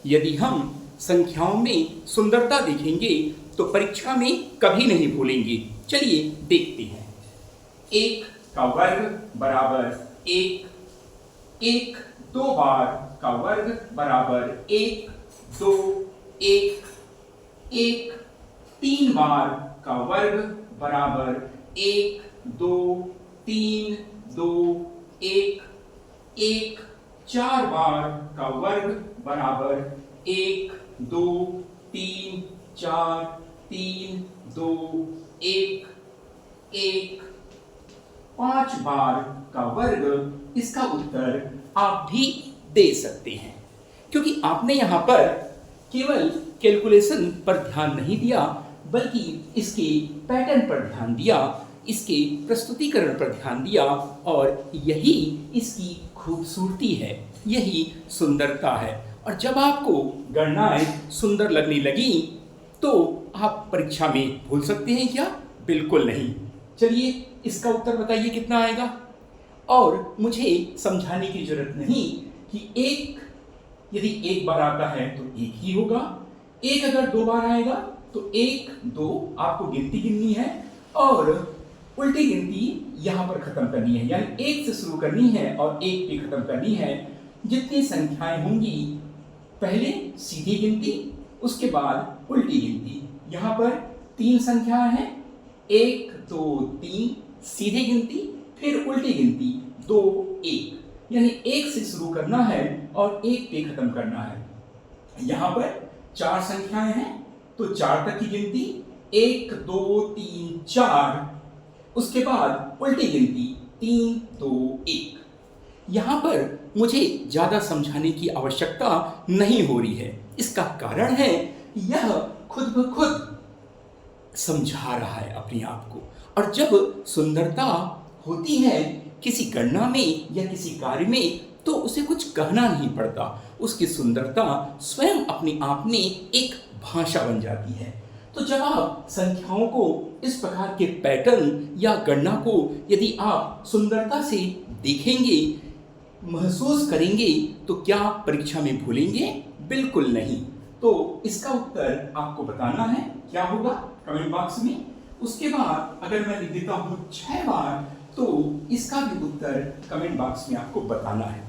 यदि हम संख्याओं में सुंदरता देखेंगे तो परीक्षा में कभी नहीं भूलेंगे। चलिए देखते हैं। 1 का वर्ग बराबर 1, 1 2 बार का वर्ग बराबर 1, 2, 1, 1 3 बार का वर्ग बराबर 1, 2, 3, 2, 1, 1 4 बार का वर्ग बराबर 1, 2, 3, 4, 3, 2, 1, 1 5 बार का वर्ग। इसका उत्तर आप भी दे सकते हैं, क्योंकि आपने यहां पर केवल कैलकुलेशन पर ध्यान नहीं दिया, बल्कि इसके पैटर्न पर ध्यान दिया, इसके प्रस्तुतिकरण पर ध्यान दिया, और यही इसकी खूबसूरती है, यही सुंदरता है। और जब आपको गणनाएं सुंदर लगने लगी तो आप परीक्षा में भूल सकते हैं क्या? बिल्कुल नहीं। चलिए इसका उत्तर बताइए कितना आएगा। और मुझे समझाने की जरूरत नहीं कि एक यदि एक बार आता है तो एक ही होगा, एक अगर 2 बार आएगा तो 1, 2 आपको गिनती गिननी है और उल्टी गिनती यहां पर खत्म करनी है, यानी 1 से शुरू करनी है और 1 पे खत्म करनी है। जितनी संख्याएं होंगी पहले सीधी गिनती, उसके बाद उल्टी गिनती। यहां पर 3 संख्याएं हैं, 1, 2, 3 सीधी गिनती, फिर उल्टी गिनती 2, 1, यानी 1 से शुरू करना है और 1 पे खत्म करना है। यहां पर 4 संख्याएं हैं तो 4 तक की गिनती, 1, 2, 3, 4, उसके बाद उल्टी गिनती 3, 2, 1। यहां पर मुझे ज्यादा समझाने की आवश्यकता नहीं हो रही है। इसका कारण है यह खुद ब खुद समझा रहा है अपने आप को। और जब सुंदरता होती है किसी गणना में या किसी कार्य में, तो उसे कुछ कहना नहीं पड़ता, उसकी सुंदरता स्वयं अपने आप में एक भाषा बन जाती है। तो जब आप संख्याओं को इस प्रकार के पैटर्न या गणना को यदि आप सुंदरता से देखेंगे, महसूस करेंगे, तो क्या परीक्षा में भूलेंगे? बिल्कुल नहीं। तो इसका उत्तर आपको बताना है, क्या होगा कमेंट बॉक्स में। उसके बाद अगर मैं लिख देता हूं 6 बार, तो इसका भी उत्तर कमेंट बॉक्स में आपको बताना है।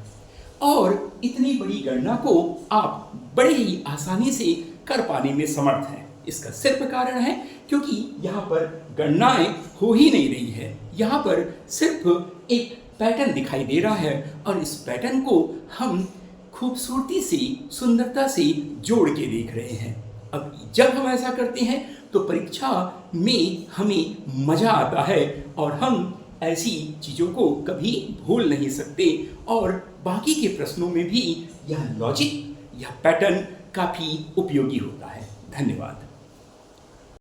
और इतनी बड़ी गणना को आप बड़े ही आसानी से कर पाने में समर्थ हैं। इसका सिर्फ कारण है क्योंकि यहाँ पर गणनाएं हो ही नहीं रही है, यहाँ पर सिर्फ एक पैटर्न दिखाई दे रहा है और इस पैटर्न को हम खूबसूरती से, सुंदरता से जोड़ के देख रहे हैं। अब जब हम ऐसा करते हैं तो परीक्षा में हमें मजा आता है और हम ऐसी चीज़ों को कभी भूल नहीं सकते। और बाकी के प्रश्नों में भी यह लॉजिक, यह पैटर्न काफ़ी उपयोगी होता है। धन्यवाद।